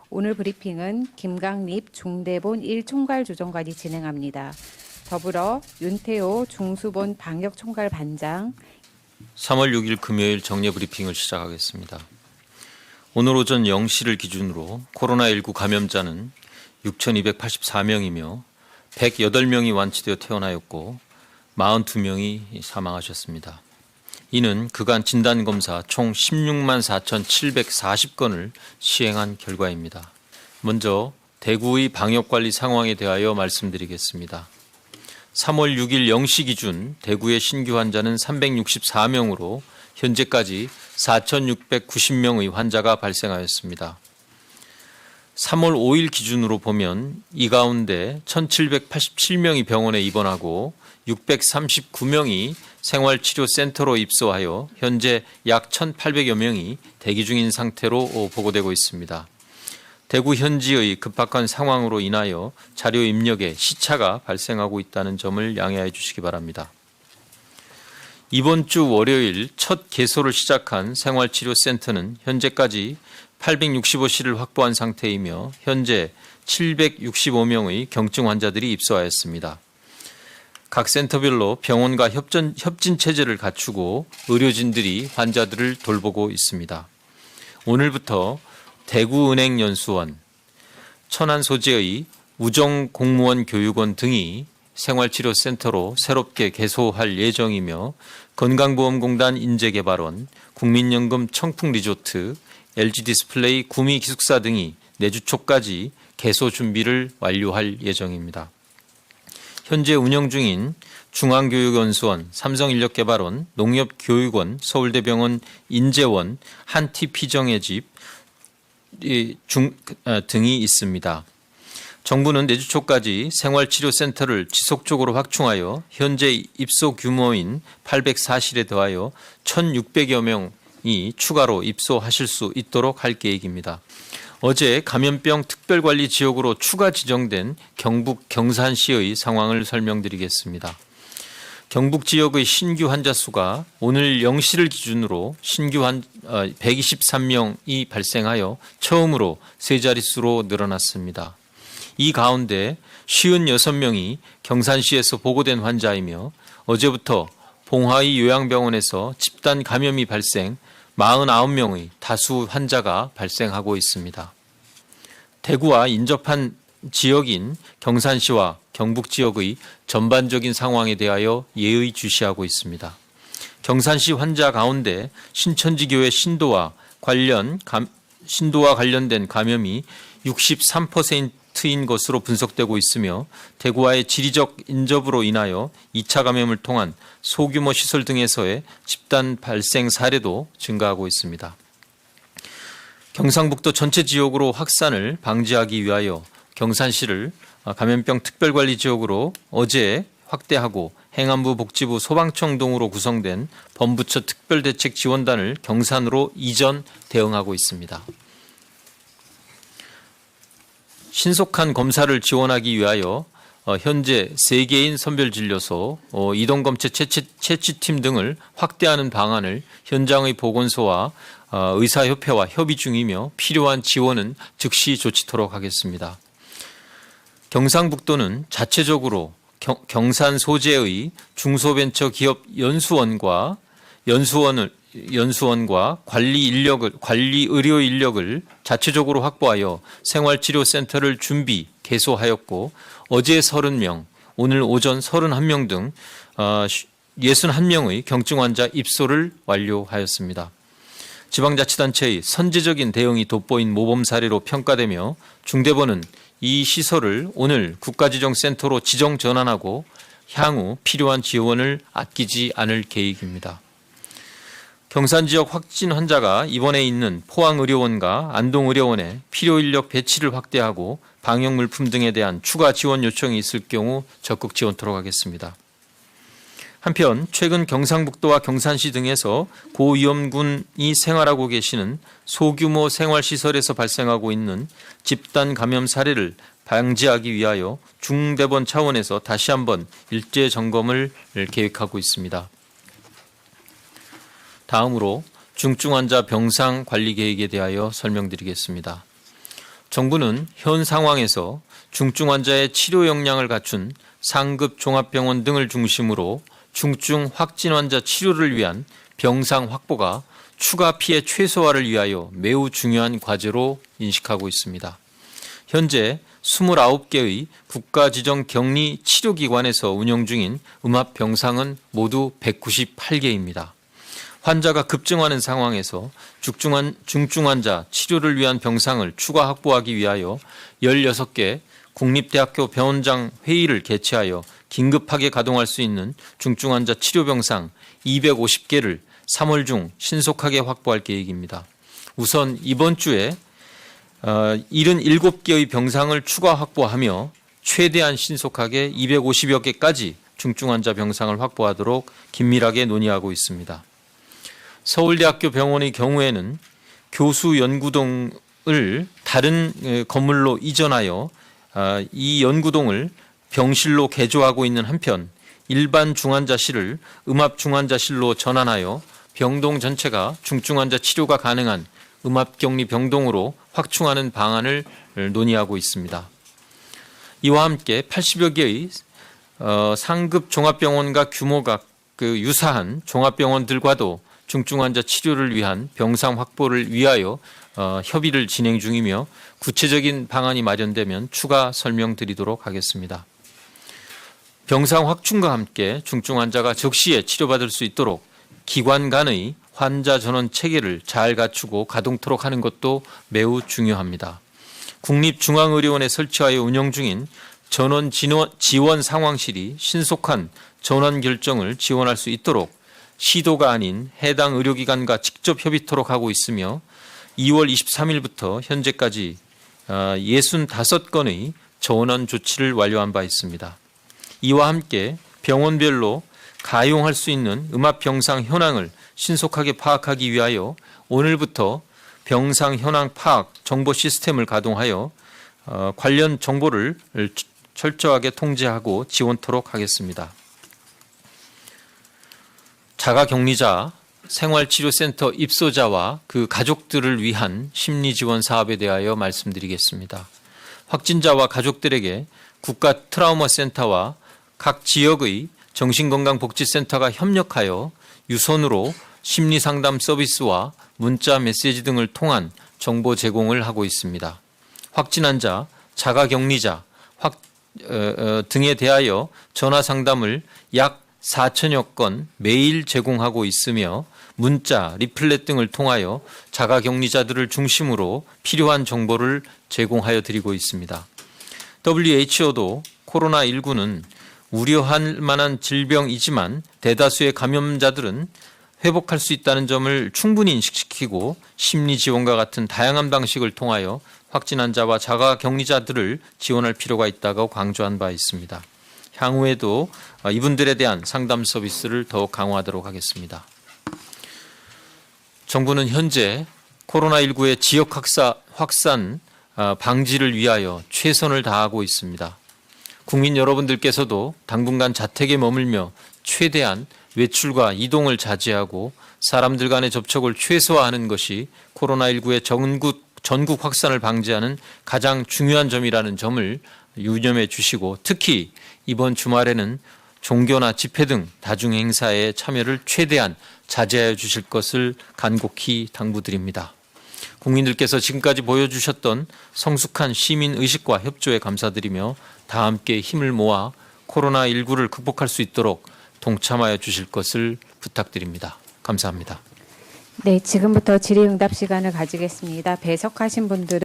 오늘 브리핑은 김강립 중대본 1총괄조정관이 진행합니다. 더불어 윤태호 중수본 방역총괄반장, 3월 6일 금요일 정례 브리핑을 시작하겠습니다. 오늘 오전 0시를 기준으로 코로나19 감염자는 6,284명이며 108명이 완치되어 퇴원하였고 42명이 사망하셨습니다. 이는 그간 진단검사 총 16만 4,740건을 시행한 결과입니다. 먼저 대구의 방역관리 상황에 대하여 말씀드리겠습니다. 3월 6일 0시 기준 대구의 신규 환자는 364명으로 현재까지 4,690명의 환자가 발생하였습니다. 3월 5일 기준으로 보면 이 가운데 1,787명이 병원에 입원하고 639명이 생활치료센터로 입소하여 현재 약 1,800여 명이 대기 중인 상태로 보고되고 있습니다. 대구 현지의 급박한 상황으로 인하여 자료 입력에 시차가 발생하고 있다는 점을 양해해 주시기 바랍니다. 이번 주 월요일 첫 개소를 시작한 생활치료센터는 현재까지 865실을 확보한 상태이며 현재 765명의 경증 환자들이 입소하였습니다. 각 센터별로 병원과 협진 체제를 갖추고 의료진들이 환자들을 돌보고 있습니다. 오늘부터 대구은행연수원, 천안 소재의 우정공무원 교육원 등이 생활치료센터로 새롭게 개소할 예정이며 건강보험공단 인재개발원, 국민연금 청풍리조트, LG디스플레이 구미기숙사 등이 내주 초까지 개소 준비를 완료할 예정입니다. 현재 운영 중인 중앙교육연수원, 삼성인력개발원, 농협교육원, 서울대병원 인재원, 한티피정의 집 등이 있습니다. 정부는 내주 초까지 생활치료센터를 지속적으로 확충하여 현재 입소 규모인 804실에 더하여 1,600여 명이 추가로 입소하실 수 있도록 할 계획입니다. 어제 감염병 특별관리지역으로 추가 지정된 경북 경산시의 상황을 설명드리겠습니다. 경북 지역의 신규 환자 수가 오늘 0시를 기준으로 신규 123명이 발생하여 처음으로 세 자릿수로 늘어났습니다. 이 가운데 56명이 경산시에서 보고된 환자이며 어제부터 봉화의 요양병원에서 집단 감염이 발생 49명의 다수 환자가 발생하고 있습니다. 대구와 인접한 지역인 경산시와 경북 지역의 전반적인 상황에 대하여 예의주시하고 있습니다. 경산시 환자 가운데 신천지교회 신도와 관련된 감염이 63%인 것으로 분석되고 있으며 대구와의 지리적 인접으로 인하여 2차 감염을 통한 소규모 시설 등에서의 집단 발생 사례도 증가하고 있습니다. 경상북도 전체 지역으로 확산을 방지하기 위하여 경산시를 감염병 특별관리지역으로 어제 확대하고 행안부, 복지부, 소방청 등으로 구성된 범부처 특별대책지원단을 경산으로 이전 대응하고 있습니다. 신속한 검사를 지원하기 위하여 현재 3개인 선별진료소, 이동검체 채취팀 등을 확대하는 방안을 현장의 보건소와 의사협회와 협의 중이며 필요한 지원은 즉시 조치토록 하겠습니다. 경상북도는 자체적으로 경산 소재의 중소벤처기업 연수원과 관리 의료 인력을 자체적으로 확보하여 생활치료센터를 준비, 개소하였고 어제 30명, 오늘 오전 31명 등 61명의 경증 환자 입소를 완료하였습니다. 지방자치단체의 선제적인 대응이 돋보인 모범 사례로 평가되며 중대본은 이 시설을 오늘 국가지정센터로 지정 전환하고 향후 필요한 지원을 아끼지 않을 계획입니다. 경산 지역 확진 환자가 입원해 있는 포항의료원과 안동의료원에 필요 인력 배치를 확대하고 방역물품 등에 대한 추가 지원 요청이 있을 경우 적극 지원토록 하겠습니다. 한편 최근 경상북도와 경산시 등에서 고위험군이 생활하고 계시는 소규모 생활시설에서 발생하고 있는 집단 감염 사례를 방지하기 위하여 중대본 차원에서 다시 한번 일제 점검을 계획하고 있습니다. 다음으로 중증 환자 병상 관리 계획에 대하여 설명드리겠습니다. 정부는 현 상황에서 중증 환자의 치료 역량을 갖춘 상급 종합병원 등을 중심으로 중증 확진 환자 치료를 위한 병상 확보가 추가 피해 최소화를 위하여 매우 중요한 과제로 인식하고 있습니다. 현재 29개의 국가지정 격리 치료기관에서 운영 중인 음압병상은 모두 198개입니다. 환자가 급증하는 상황에서 중증 환자 치료를 위한 병상을 추가 확보하기 위하여 16개 국립대학교 병원장 회의를 개최하여 긴급하게 가동할 수 있는 중증 환자 치료 병상 250개를 3월 중 신속하게 확보할 계획입니다. 우선 이번 주에 77개의 병상을 추가 확보하며 최대한 신속하게 250여 개까지 중증 환자 병상을 확보하도록 긴밀하게 논의하고 있습니다. 서울대학교 병원의 경우에는 교수 연구동을 다른 건물로 이전하여 이 연구동을 병실로 개조하고 있는 한편 일반 중환자실을 음압 중환자실로 전환하여 병동 전체가 중증 환자 치료가 가능한 음압격리 병동으로 확충하는 방안을 논의하고 있습니다. 이와 함께 80여 개의 상급 종합병원과 규모가 유사한 종합병원들과도 중증 환자 치료를 위한 병상 확보를 위하여 협의를 진행 중이며 구체적인 방안이 마련되면 추가 설명드리도록 하겠습니다. 병상 확충과 함께 중증 환자가 적시에 치료받을 수 있도록 기관 간의 환자 전원 체계를 잘 갖추고 가동토록 하는 것도 매우 중요합니다. 국립중앙의료원에 설치하여 운영 중인 전원 지원 상황실이 신속한 전원 결정을 지원할 수 있도록 시도가 아닌 해당 의료기관과 직접 협의토록 하고 있으며 2월 23일부터 현재까지 65건의 전원 조치를 완료한 바 있습니다. 이와 함께 병원별로 가용할 수 있는 음압병상 현황을 신속하게 파악하기 위하여 오늘부터 병상 현황 파악 정보 시스템을 가동하여 관련 정보를 철저하게 통제하고 지원토록 하겠습니다. 자가격리자, 생활치료센터 입소자와 그 가족들을 위한 심리지원 사업에 대하여 말씀드리겠습니다. 확진자와 가족들에게 국가 트라우마 센터와 각 지역의 정신건강복지센터가 협력하여 유선으로 심리상담 서비스와 문자 메시지 등을 통한 정보 제공을 하고 있습니다. 확진 환자, 자가격리자 등에 대하여 전화상담을 약 4천여 건 매일 제공하고 있으며 문자, 리플렛 등을 통하여 자가격리자들을 중심으로 필요한 정보를 제공하여 드리고 있습니다. WHO도 코로나19는 우려할 만한 질병이지만 대다수의 감염자들은 회복할 수 있다는 점을 충분히 인식시키고 심리지원과 같은 다양한 방식을 통하여 확진 환자와 자가격리자들을 지원할 필요가 있다고 강조한 바 있습니다. 향후에도 이분들에 대한 상담 서비스를 더욱 강화하도록 하겠습니다. 정부는 현재 코로나19의 지역 확산 방지를 위하여 최선을 다하고 있습니다. 국민 여러분들께서도 당분간 자택에 머물며 최대한 외출과 이동을 자제하고 사람들 간의 접촉을 최소화하는 것이 코로나19의 전국 확산을 방지하는 가장 중요한 점이라는 점을 유념해 주시고 특히 이번 주말에는 종교나 집회 등 다중행사에 참여를 최대한 자제하여 주실 것을 간곡히 당부드립니다. 국민들께서 지금까지 보여주셨던 성숙한 시민의식과 협조에 감사드리며 다 함께 힘을 모아 코로나19를 극복할 수 있도록 동참하여 주실 것을 부탁드립니다. 감사합니다. 네, 지금부터 질의응답 시간을 가지겠습니다. 배석하신 분들은